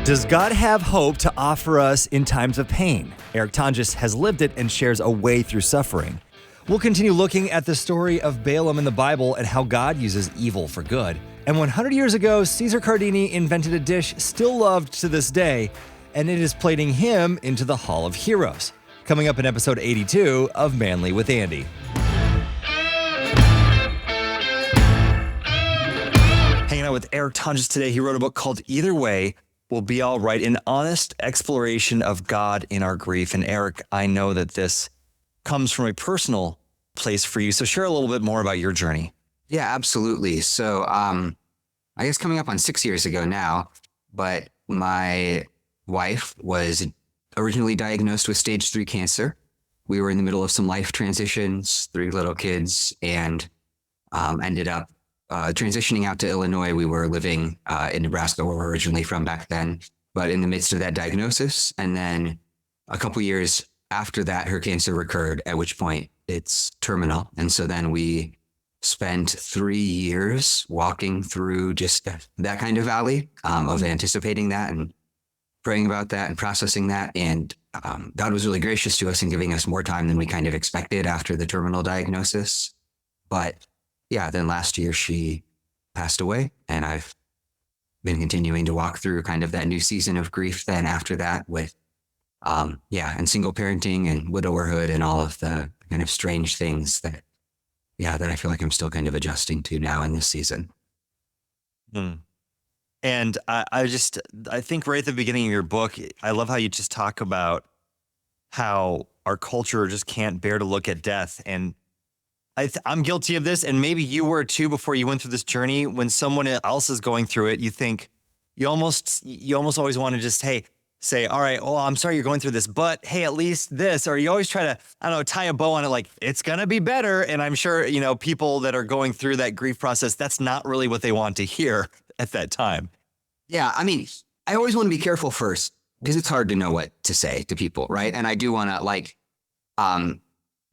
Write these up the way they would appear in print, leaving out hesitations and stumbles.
Does God have hope to offer us in times of pain? Eric Tonjes has lived it and shares a way through suffering. We'll continue looking at the story of Balaam in the Bible and how God uses evil for good. And 100 years ago, Caesar Cardini invented a dish still loved to this day, and it is plating him into the Hall of Heroes. Coming up in episode 82 of Manly with Andy. Hanging out with Eric Tonjes today. He wrote a book called Either Way Will Be All Right, an honest exploration of God in our grief. And Eric, I know that this comes from a personal place for you. So share a little bit more about your journey. Yeah, absolutely. So I guess coming up on 6 years ago now, but my wife was originally diagnosed with stage 3 cancer. We were in the middle of some life transitions, 3 little kids, and ended up transitioning out to Illinois. We were living in Nebraska, where we're originally from back then, but in the midst of that diagnosis. And then a couple years after that, her cancer recurred, at which point it's terminal. And so then we spent 3 years walking through just that kind of valley of anticipating that and praying about that and processing that. And God was really gracious to us in giving us more time than we kind of expected after the terminal diagnosis. But yeah, then last year she passed away, and I've been continuing to walk through kind of that new season of grief then after that with, and single parenting and widowerhood and all of the kind of strange things that I feel like I'm still kind of adjusting to now in this season. And I think right at the beginning of your book, I love how you just talk about how our culture just can't bear to look at death. And I'm guilty of this, and maybe you were too before you went through this journey. When someone else is going through it, you think you almost always want to just, say, all right, well, I'm sorry you're going through this, but hey, at least this, or you always try to, tie a bow on it, like it's going to be better. And I'm sure, people that are going through that grief process, that's not really what they want to hear at that time. Yeah. I mean, I always want to be careful first because it's hard to know what to say to people. Right. And I do want to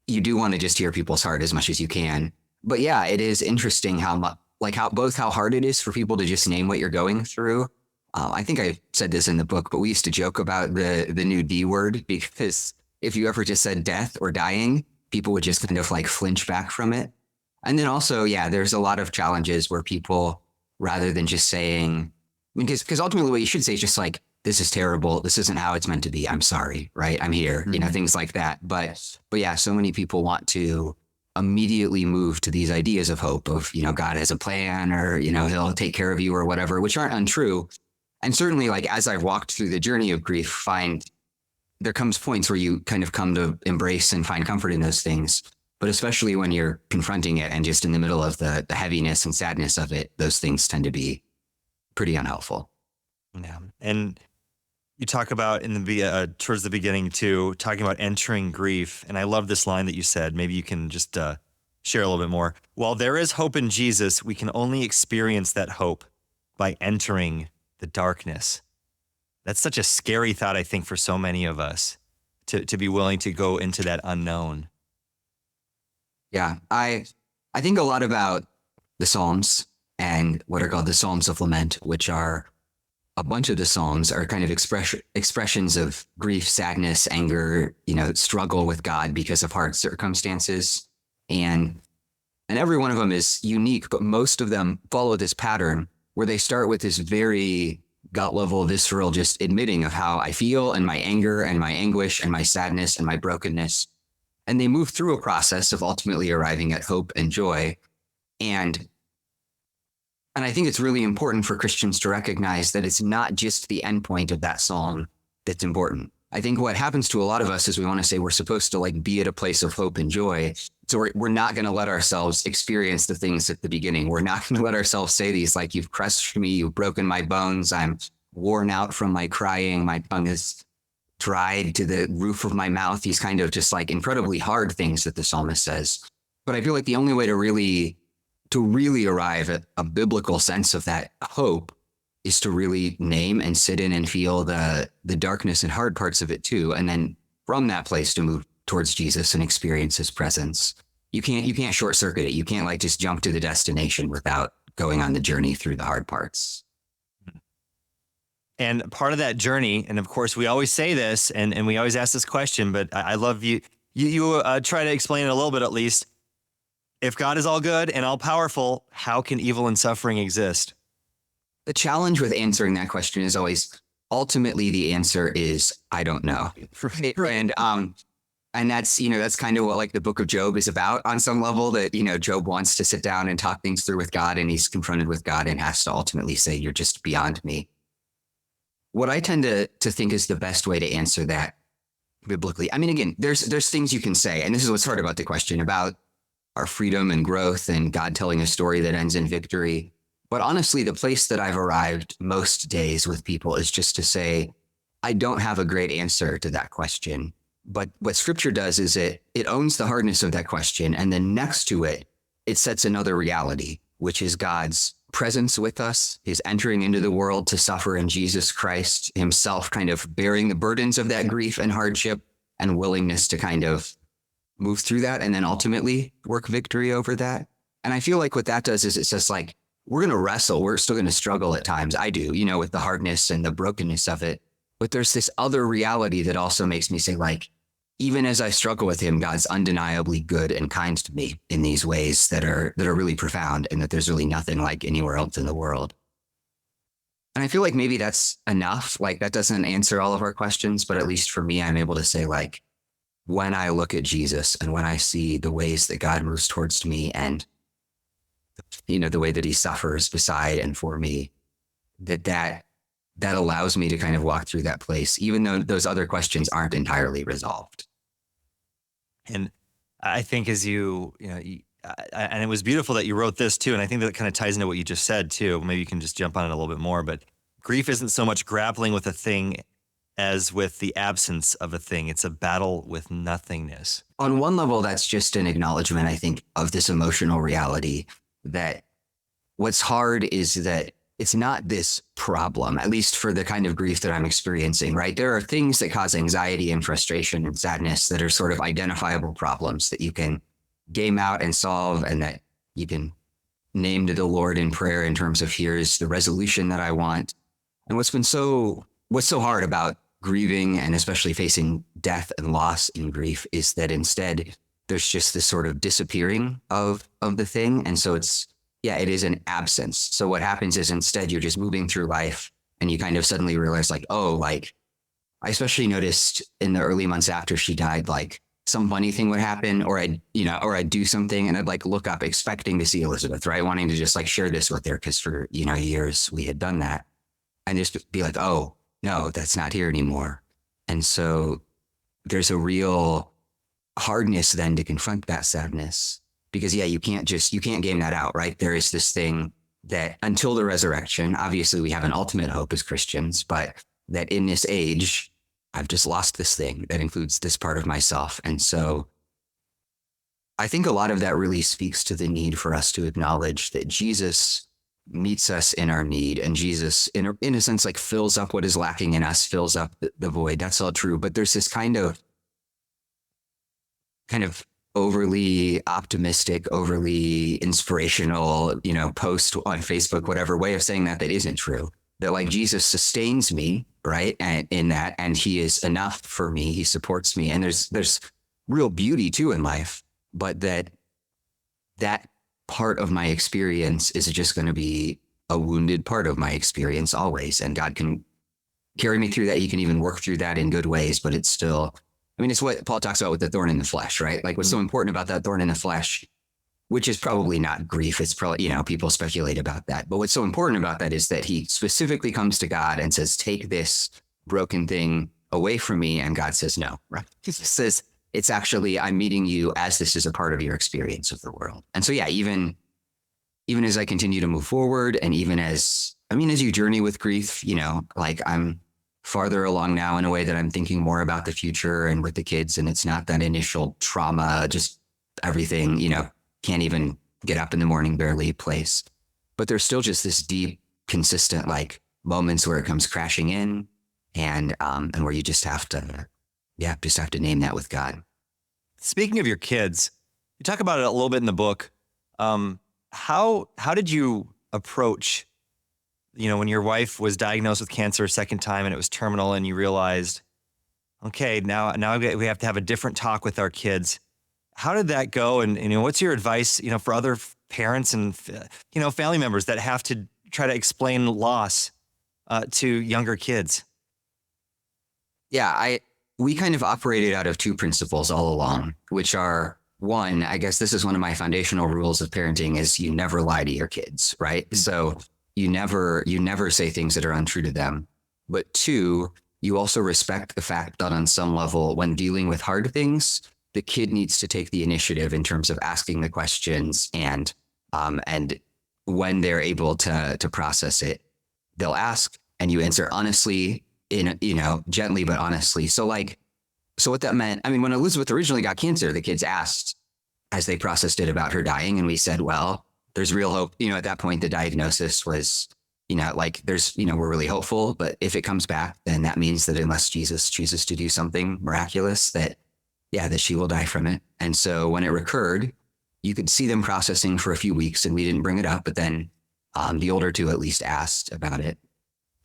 you do want to just hear people's heart as much as you can. But yeah, it is interesting how hard it is for people to just name what you're going through. I think I said this in the book, but we used to joke about the new D word, because if you ever just said death or dying, people would just kind of flinch back from it. And then also, there's a lot of challenges where people, rather than just saying, because ultimately what you should say is just this is terrible. This isn't how it's meant to be. I'm sorry, right? I'm here, things like that. But yeah, so many people want to immediately move to these ideas of hope of, God has a plan, or, he'll take care of you or whatever, which aren't untrue. And certainly as I've walked through the journey of grief, find there comes points where you kind of come to embrace and find comfort in those things. But especially when you're confronting it and just in the middle of the heaviness and sadness of it, those things tend to be pretty unhelpful. Yeah. And you talk about towards the beginning too, talking about entering grief. And I love this line that you said. Maybe you can just share a little bit more. While there is hope in Jesus, we can only experience that hope by entering the darkness. That's such a scary thought, I think, for so many of us to be willing to go into that unknown. Yeah, I think a lot about the Psalms and what are called the Psalms of Lament, which are a bunch of the Psalms are kind of expressions of grief, sadness, anger, struggle with God because of hard circumstances. And every one of them is unique, but most of them follow this pattern where they start with this very gut level, visceral, just admitting of how I feel and my anger and my anguish and my sadness and my brokenness. And they move through a process of ultimately arriving at hope and joy. And I think it's really important for Christians to recognize that it's not just the endpoint of that psalm that's important. I think what happens to a lot of us is we want to say we're supposed to be at a place of hope and joy. So we're not going to let ourselves experience the things at the beginning. We're not going to let ourselves say these you've crushed me, you've broken my bones, I'm worn out from my crying, my tongue is dried to the roof of my mouth. These kind of just incredibly hard things that the psalmist says. But I feel the only way to really arrive at a biblical sense of that hope is to really name and sit in and feel the darkness and hard parts of it too. And then from that place to move towards Jesus and experience his presence. You can't short circuit it. You can't just jump to the destination without going on the journey through the hard parts. And part of that journey, and of course, we always say this, and we always ask this question, but I love you. You try to explain it a little bit at least. If God is all good and all powerful, how can evil and suffering exist? The challenge with answering that question is always ultimately the answer is I don't know. Right. And that's, that's kind of what like the book of Job is about on some level, that, Job wants to sit down and talk things through with God, and he's confronted with God and has to ultimately say, you're just beyond me. What I tend to think is the best way to answer that biblically. I mean, again, there's things you can say, and this is what's hard about the question about our freedom and growth and God telling a story that ends in victory. But honestly, the place that I've arrived most days with people is just to say, I don't have a great answer to that question. But what scripture does is it owns the hardness of that question. And then next to it, it sets another reality, which is God's presence with us, his entering into the world to suffer in Jesus Christ himself, kind of bearing the burdens of that grief and hardship, and willingness to kind of move through that and then ultimately work victory over that. And I feel like what that does is it's just like, we're going to wrestle. We're still going to struggle at times. I do, with the hardness and the brokenness of it. But there's this other reality that also makes me say, like, even as I struggle with him, God's undeniably good and kind to me in these ways that are really profound, and that there's really nothing like anywhere else in the world. And I feel like maybe that's enough. Like, that doesn't answer all of our questions, but at least for me, I'm able to say, like, when I look at Jesus and when I see the ways that God moves towards me and, the way that he suffers beside and for me, that allows me to kind of walk through that place, even though those other questions aren't entirely resolved. And I think and it was beautiful that you wrote this too. And I think that kind of ties into what you just said too. Maybe you can just jump on it a little bit more, but grief isn't so much grappling with a thing as with the absence of a thing. It's a battle with nothingness. On one level, that's just an acknowledgement, I think, of this emotional reality, that what's hard is that it's not this problem, at least for the kind of grief that I'm experiencing, right? There are things that cause anxiety and frustration and sadness that are sort of identifiable problems that you can game out and solve, and that you can name to the Lord in prayer in terms of, here's the resolution that I want. And what's so hard about grieving, and especially facing death and loss in grief, is that instead there's just this sort of disappearing of the thing. And so it is an absence. So what happens is instead you're just moving through life, and you kind of suddenly realize, like, oh, like, I especially noticed in the early months after she died, like, some funny thing would happen, or I'd do something and I'd like look up expecting to see Elizabeth, right? Wanting to just like share this with her, because for, years we had done that, and just be like, oh no, that's not here anymore. And so there's a real hardness then to confront that sadness, because you can't game that out, right? There is this thing that until the resurrection, obviously we have an ultimate hope as Christians, but that in this age, I've just lost this thing that includes this part of myself. And so I think a lot of that really speaks to the need for us to acknowledge that Jesus meets us in our need, and Jesus, in a sense, like, fills up what is lacking in us, fills up the void. That's all true. But there's this kind of overly optimistic, overly inspirational, post on Facebook, whatever way of saying that isn't true. That, like, Jesus sustains me, right? And in that, and he is enough for me. He supports me. And there's real beauty too in life, but that part of my experience is just going to be a wounded part of my experience always. And God can carry me through that. He can even work through that in good ways, but it's still, it's what Paul talks about with the thorn in the flesh, right? Like, what's so important about that thorn in the flesh, which is probably not grief. It's probably, people speculate about that. But what's so important about that is that he specifically comes to God and says, take this broken thing away from me. And God says, no, right? He says, it's actually, I'm meeting you as this is a part of your experience of the world. And so, even as I continue to move forward, and even as you journey with grief, like, I'm farther along now in a way that I'm thinking more about the future and with the kids. And it's not that initial trauma, just everything, can't even get up in the morning barely place. But there's still just this deep, consistent, like, moments where it comes crashing in, and where you just have to name that with God. Speaking of your kids, you talk about it a little bit in the book. How did you approach when your wife was diagnosed with cancer a second time and it was terminal, and you realized, okay, now we have to have a different talk with our kids. How did that go? And what's your advice, for other parents and family members that have to try to explain loss to younger kids? Yeah, we kind of operated out of two principles all along, which are, one, I guess this is one of my foundational rules of parenting, is you never lie to your kids, right? So you never say things that are untrue to them. But two, you also respect the fact that on some level, when dealing with hard things, the kid needs to take the initiative in terms of asking the questions, and when they're able to process it, they'll ask and you answer honestly, gently but honestly. So what that meant, I mean, when Elizabeth originally got cancer, the kids asked as they processed it about her dying, and we said, well, there's real hope. At that point, the diagnosis was, we're really hopeful, but if it comes back, then that means that unless Jesus chooses to do something miraculous, that she will die from it. And so when it recurred, you could see them processing for a few weeks, and we didn't bring it up, but then the older two at least asked about it.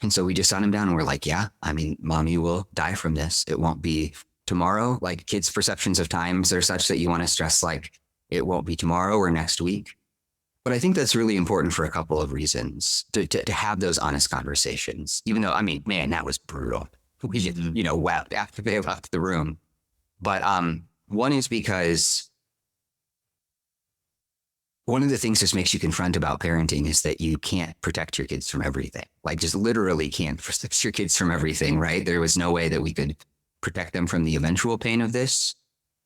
And so we just sat him down and we're like, yeah, I mean, Mom, you will die from this. It won't be tomorrow. Like, kids' perceptions of times are such that you want to stress, like, it won't be tomorrow or next week. But I think that's really important for a couple of reasons, to have those honest conversations, even though, I mean, man, that was brutal. We just, wept after they left the room. But one is because one of the things this makes you confront about parenting is that you can't protect your kids from everything. Like, just literally can't protect your kids from everything, right? There was no way that we could protect them from the eventual pain of this.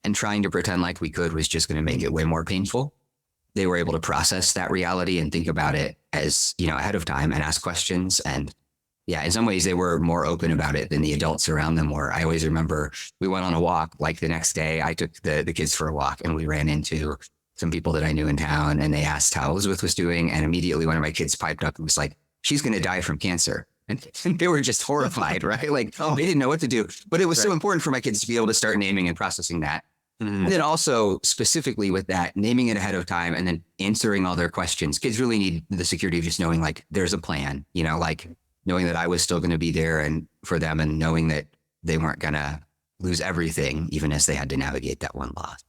And trying to pretend like we could was just going to make it way more painful. They were able to process that reality and think about it as, ahead of time, and ask questions. And yeah, in some ways they were more open about it than the adults around them were. I always remember we went on a walk, like the next day I took the kids for a walk, and we ran into some people that I knew in town, and they asked how Elizabeth was doing. And immediately one of my kids piped up and was like, she's going to die from cancer. And they were just horrified, right? Like, they didn't know what to do. But it was so important for my kids to be able to start naming and processing that. Mm-hmm. And then also specifically with that, naming it ahead of time and then answering all their questions. Kids really need the security of just knowing, like, there's a plan, knowing that I was still going to be there and for them, and knowing that they weren't going to lose everything, even as they had to navigate that one loss.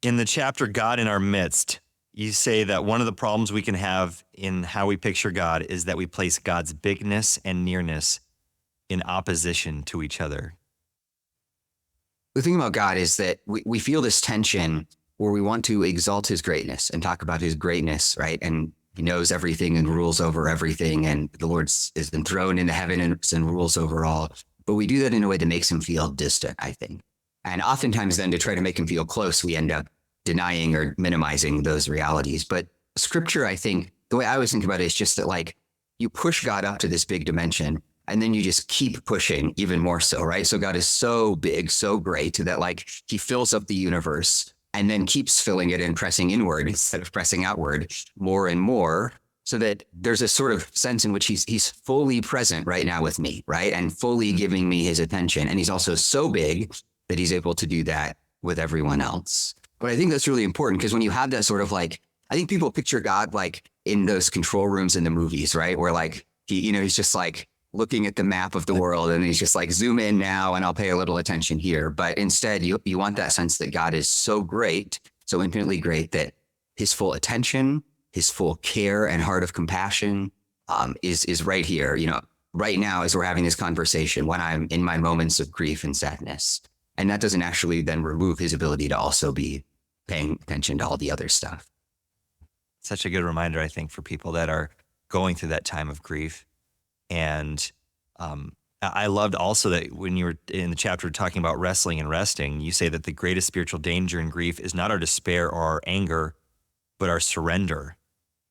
In the chapter, God in Our Midst, you say that one of the problems we can have in how we picture God is that we place God's bigness and nearness in opposition to each other. The thing about God is that we feel this tension where we want to exalt his greatness and talk about his greatness, right? And he knows everything and rules over everything, and the Lord is enthroned in the heavens and rules over all. But we do that in a way that makes him feel distant, I think. And oftentimes then, to try to make him feel close, we end up denying or minimizing those realities. But scripture, I think, the way I always think about it is just that, like, you push God up to this big dimension, and then you just keep pushing even more so, right? So God is so big, so great that, like, he fills up the universe and then keeps filling it and pressing inward instead of pressing outward more and more, so that there's a sort of sense in which he's fully present right now with me, right? And fully giving me his attention. And he's also so big that he's able to do that with everyone else. But I think that's really important, because when you have that sort of, like, I think people picture God like in those control rooms in the movies, right? Where, like, he's just like looking at the map of the world, and he's just like, zoom in now and I'll pay a little attention here. But instead you want that sense that God is so great, so infinitely great, that his full attention, his full care and heart of compassion is right here, right now as we're having this conversation, when I'm in my moments of grief and sadness. And that doesn't actually then remove his ability to also be paying attention to all the other stuff. Such a good reminder, I think, for people that are going through that time of grief. And I loved also that when you were in the chapter talking about wrestling and resting, you say that the greatest spiritual danger in grief is not our despair or our anger, but our surrender.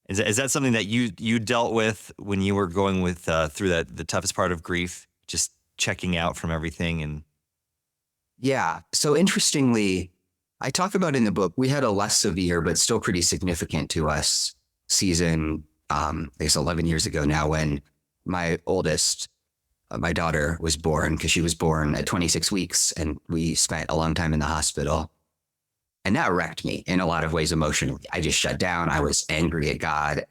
Is that something that you dealt with when you were going with through the toughest part of grief, just checking out from everything? And yeah. So interestingly, I talk about in the book, we had a less severe but still pretty significant to us season, I guess 11 years ago now, when my oldest, my daughter, was born, because she was born at 26 weeks, and we spent a long time in the hospital. And that wrecked me in a lot of ways emotionally. I just shut down. I was angry at God.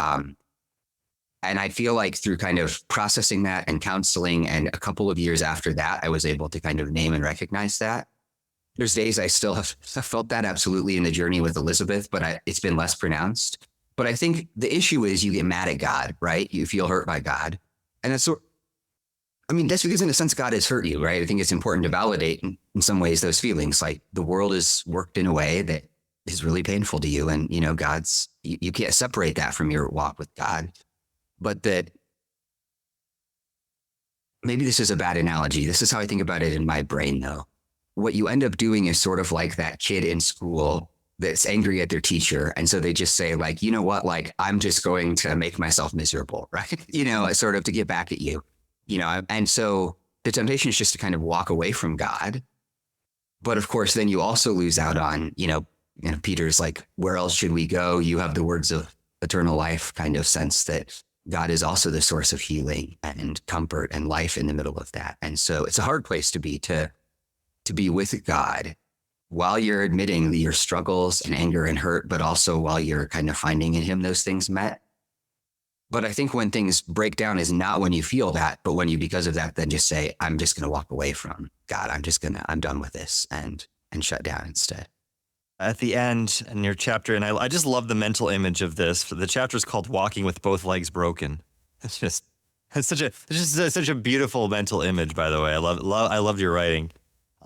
And I feel like through kind of processing that and counseling, and a couple of years after that, I was able to kind of name and recognize that. There's days I still have felt that absolutely in the journey with Elizabeth, but it's been less pronounced. But I think the issue is you get mad at God, right? You feel hurt by God. And that's because in a sense, God has hurt you, right? I think it's important to validate in some ways those feelings. Like the world is worked in a way that is really painful to you. And, you can't separate that from your walk with God. But that maybe this is a bad analogy. This is how I think about it in my brain, though. What you end up doing is sort of like that kid in school that's angry at their teacher. And so they just say, like, you know what, like, I'm just going to make myself miserable, right? Sort of to get back at you, and so the temptation is just to kind of walk away from God. But of course, then you also lose out on, Peter's like, where else should we go? You have the words of eternal life kind of sense that God is also the source of healing and comfort and life in the middle of that. And so it's a hard place to be with God while you're admitting your struggles and anger and hurt, but also while you're kind of finding in him those things met. But I think when things break down is not when you feel that, but when you, because of that, then just say, I'm just going to walk away from God. I'm done with this and shut down instead. At the end in your chapter, and I just love the mental image of this. The chapter is called "Walking with Both Legs Broken." It's such a beautiful mental image. By the way, I loved your writing.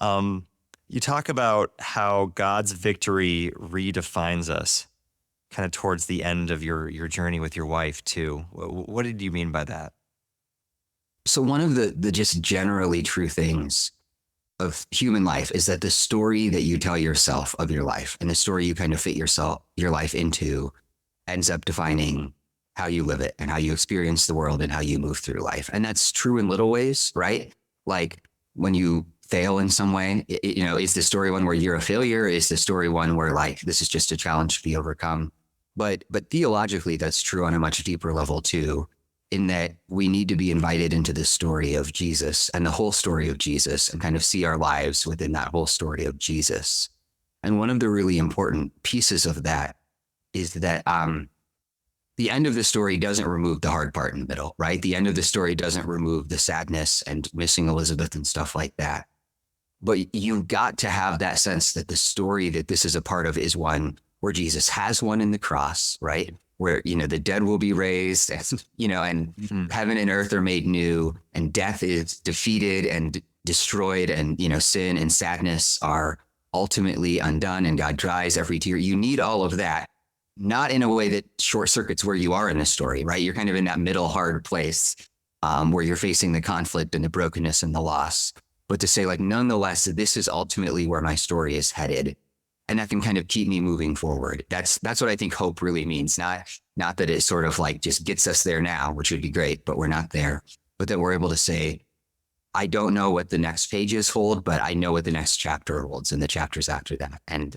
You talk about how God's victory redefines us, kind of towards the end of your journey with your wife too. What did you mean by that? So one of the just generally true things of human life is that the story that you tell yourself of your life and the story you kind of fit your life into ends up defining how you live it and how you experience the world and how you move through life. And that's true in little ways, right? Like when you fail in some way, is the story one where you're a failure? Is the story one where like, this is just a challenge to be overcome? But theologically, that's true on a much deeper level too, in that we need to be invited into the story of Jesus and the whole story of Jesus and kind of see our lives within that whole story of Jesus. And one of the really important pieces of that is that the end of the story doesn't remove the hard part in the middle, right? The end of the story doesn't remove the sadness and missing Elizabeth and stuff like that. But you've got to have that sense that the story that this is a part of is one where Jesus has won in the cross, right? Where, the dead will be raised, and heaven and earth are made new, and death is defeated and destroyed, and, sin and sadness are ultimately undone, and God dries every tear. You need all of that, not in a way that short circuits where you are in the story, right? You're kind of in that middle hard place where you're facing the conflict and the brokenness and the loss, but to say like, nonetheless, this is ultimately where my story is headed. And that can kind of keep me moving forward. That's what I think hope really means. Not that it sort of like just gets us there now, which would be great, but we're not there. But that we're able to say, I don't know what the next pages hold, but I know what the next chapter holds and the chapters after that. And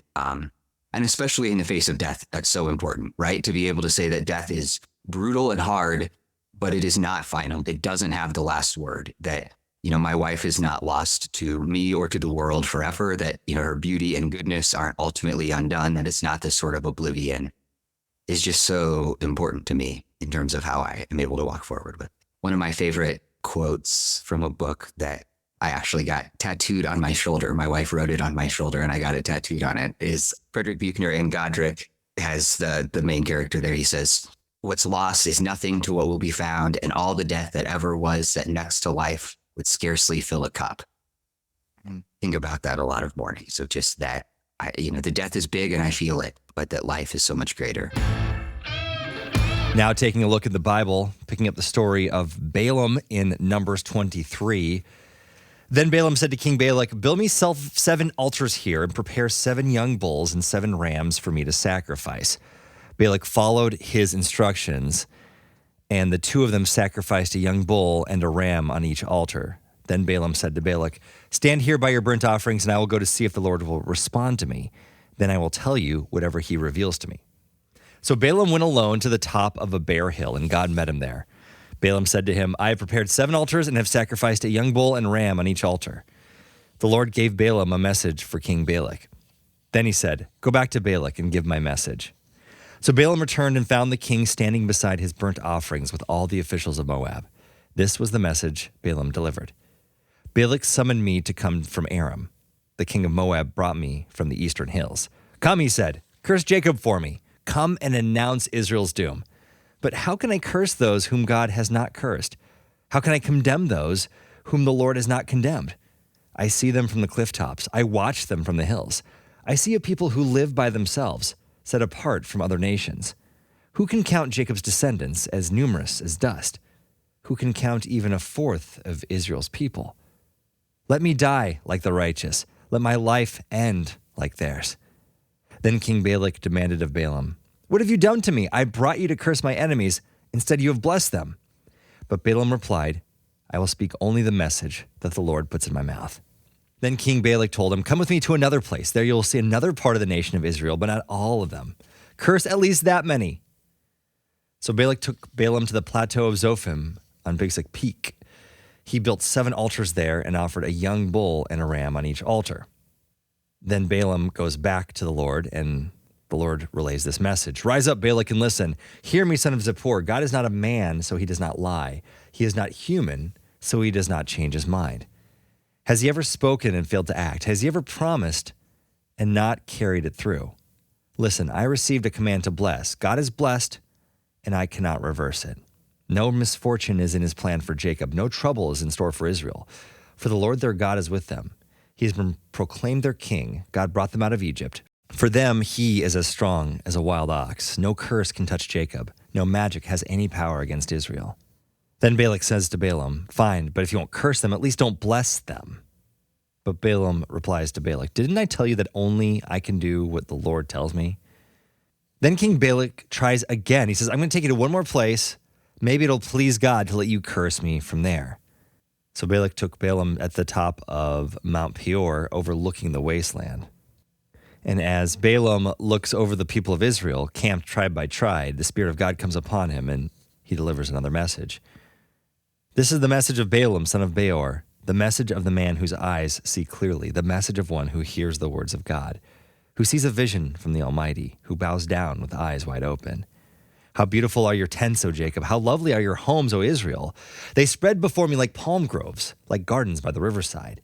especially in the face of death, that's so important, right? To be able to say that death is brutal and hard, but it is not final. It doesn't have the last word. That my wife is not lost to me or to the world forever, that, her beauty and goodness aren't ultimately undone, that it's not this sort of oblivion, is just so important to me in terms of how I am able to walk forward with. One of my favorite quotes from a book that I actually got tattooed on my shoulder, my wife wrote it on my shoulder and I got it tattooed on it, is Frederick Buechner in Godric has the main character there. He says, "What's lost is nothing to what will be found, and all the death that ever was set next to life would scarcely fill a cup." Think about that a lot of mornings of just that, the death is big and I feel it, but that life is so much greater. Now taking a look at the Bible, picking up the story of Balaam in Numbers 23. Then Balaam said to King Balak, "Build me 7 altars here and prepare 7 young bulls and 7 rams for me to sacrifice." Balak followed his instructions, and the 2 of them sacrificed a young bull and a ram on each altar. Then Balaam said to Balak, "Stand here by your burnt offerings, and I will go to see if the Lord will respond to me. Then I will tell you whatever he reveals to me." So Balaam went alone to the top of a bare hill, and God met him there. Balaam said to him, "I have prepared 7 altars and have sacrificed a young bull and ram on each altar." The Lord gave Balaam a message for King Balak. Then he said, "Go back to Balak and give my message." So Balaam returned and found the king standing beside his burnt offerings with all the officials of Moab. This was the message Balaam delivered. Balak summoned me to come from Aram. The king of Moab brought me from the eastern hills. Come, he said, curse Jacob for me. Come and announce Israel's doom. But how can I curse those whom God has not cursed? How can I condemn those whom the Lord has not condemned? I see them from the cliff tops. I watch them from the hills. I see a people who live by themselves, set apart from other nations. Who can count Jacob's descendants as numerous as dust? Who can count even a fourth of Israel's people? Let me die like the righteous. Let my life end like theirs. Then King Balak demanded of Balaam, what have you done to me? I brought you to curse my enemies. Instead, you have blessed them. But Balaam replied, I will speak only the message that the Lord puts in my mouth. Then King Balak told him, come with me to another place. There you will see another part of the nation of Israel, but not all of them. Curse at least that many. So Balak took Balaam to the plateau of Zophim on Big Peak. He built 7 altars there and offered a young bull and a ram on each altar. Then Balaam goes back to the Lord, and the Lord relays this message. Rise up, Balak, and listen. Hear me, son of Zippor. God is not a man, so he does not lie. He is not human, so he does not change his mind. Has he ever spoken and failed to act? Has he ever promised and not carried it through? Listen, I received a command to bless. God is blessed, and I cannot reverse it. No misfortune is in his plan for Jacob. No trouble is in store for Israel. For the Lord their God is with them. He has been proclaimed their king. God brought them out of Egypt. For them, he is as strong as a wild ox. No curse can touch Jacob. No magic has any power against Israel. Then Balak says to Balaam, fine, but if you won't curse them, at least don't bless them. But Balaam replies to Balak, didn't I tell you that only I can do what the Lord tells me? Then King Balak tries again. He says, I'm going to take you to one more place. Maybe it'll please God to let you curse me from there. So Balak took Balaam at the top of Mount Peor, overlooking the wasteland. And as Balaam looks over the people of Israel, camped tribe by tribe, the Spirit of God comes upon him, and he delivers another message. This is the message of Balaam, son of Beor, the message of the man whose eyes see clearly, the message of one who hears the words of God, who sees a vision from the Almighty, who bows down with eyes wide open. How beautiful are your tents, O Jacob! How lovely are your homes, O Israel! They spread before me like palm groves, like gardens by the riverside.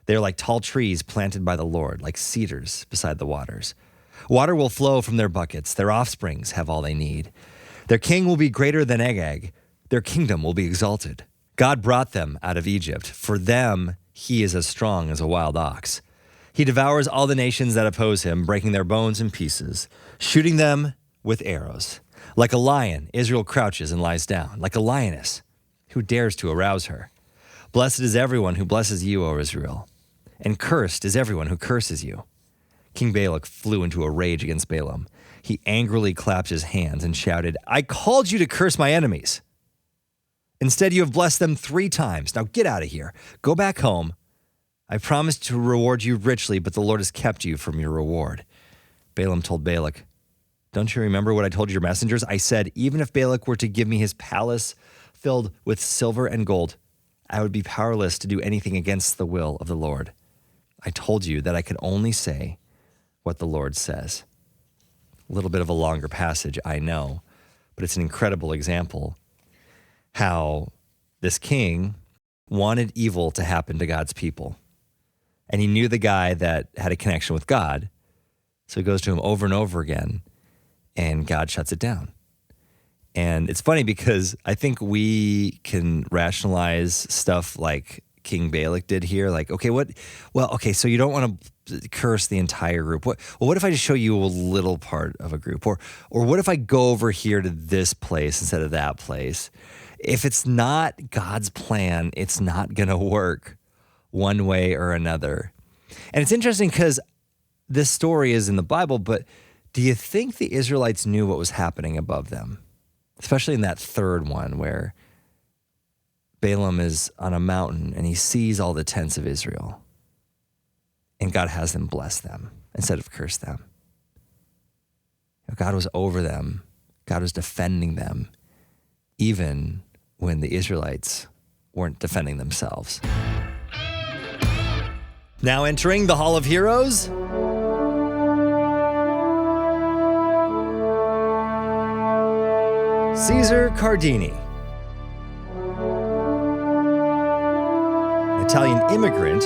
They are like tall trees planted by the Lord, like cedars beside the waters. Water will flow from their buckets. Their offsprings have all they need. Their king will be greater than Agag. Their kingdom will be exalted. God brought them out of Egypt. For them, he is as strong as a wild ox. He devours all the nations that oppose him, breaking their bones in pieces, shooting them with arrows. Like a lion, Israel crouches and lies down. Like a lioness, who dares to arouse her? Blessed is everyone who blesses you, O Israel, and cursed is everyone who curses you. King Balak flew into a rage against Balaam. He angrily clapped his hands and shouted, I called you to curse my enemies. Instead, you have blessed them 3 times. Now get out of here. Go back home. I promised to reward you richly, but the Lord has kept you from your reward. Balaam told Balak, don't you remember what I told your messengers? I said, even if Balak were to give me his palace filled with silver and gold, I would be powerless to do anything against the will of the Lord. I told you that I could only say what the Lord says. A little bit of a longer passage, I know, but it's an incredible example how this king wanted evil to happen to God's people. And he knew the guy that had a connection with God, so he goes to him over and over again, and God shuts it down. And it's funny because I think we can rationalize stuff like King Balak did here. Like, okay, so you don't want to curse the entire group. What if I just show you a little part of a group? Or what if I go over here to this place instead of that place? If it's not God's plan, it's not going to work one way or another. And it's interesting because this story is in the Bible, but do you think the Israelites knew what was happening above them? Especially in that third one where Balaam is on a mountain and he sees all the tents of Israel. And God has them bless them instead of curse them. God was over them. God was defending them, even when the Israelites weren't defending themselves. Now entering the Hall of Heroes, Caesar Cardini, an Italian immigrant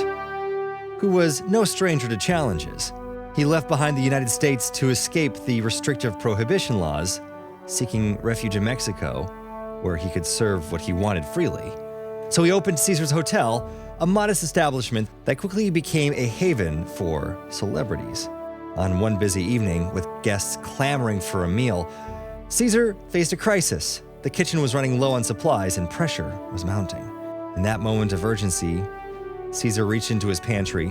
who was no stranger to challenges. He left behind the United States to escape the restrictive prohibition laws, seeking refuge in Mexico, where he could serve what he wanted freely. So he opened Caesar's Hotel, a modest establishment that quickly became a haven for celebrities. On one busy evening, with guests clamoring for a meal, Caesar faced a crisis. The kitchen was running low on supplies and pressure was mounting. In that moment of urgency, Caesar reached into his pantry,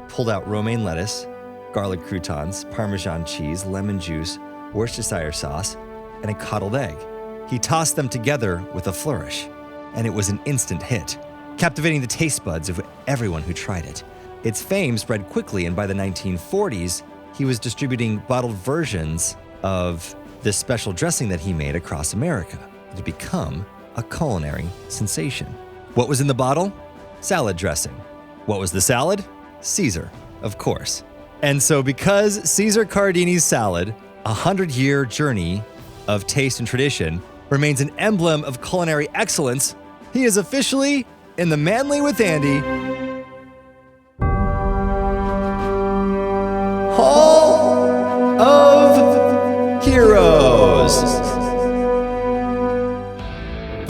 pulled out romaine lettuce, garlic croutons, Parmesan cheese, lemon juice, Worcestershire sauce, and a coddled egg. He tossed them together with a flourish, and it was an instant hit, captivating the taste buds of everyone who tried it. Its fame spread quickly, and by the 1940s, he was distributing bottled versions of this special dressing that he made across America. It had become a culinary sensation. What was in the bottle? Salad dressing. What was the salad? Caesar, of course. And so because Caesar Cardini's salad, a 100-year journey of taste and tradition, remains an emblem of culinary excellence, he is officially in the Manly with Andy Hall of Heroes.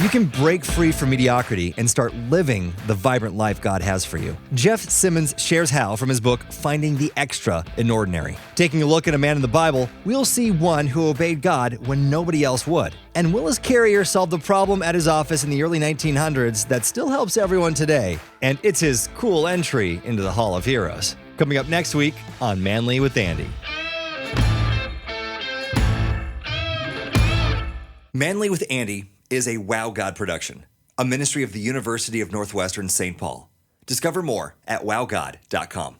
You can break free from mediocrity and start living the vibrant life God has for you. Jeff Simmons shares how from his book, Finding the Extra in Ordinary. Taking a look at a man in the Bible, we'll see one who obeyed God when nobody else would. And will his carrier solve the problem at his office in the early 1900s that still helps everyone today? And it's his cool entry into the Hall of Heroes. Coming up next week on Manly with Andy. Manly with Andy is a Wow God production, a ministry of the University of Northwestern St. Paul. Discover more at wowgod.com.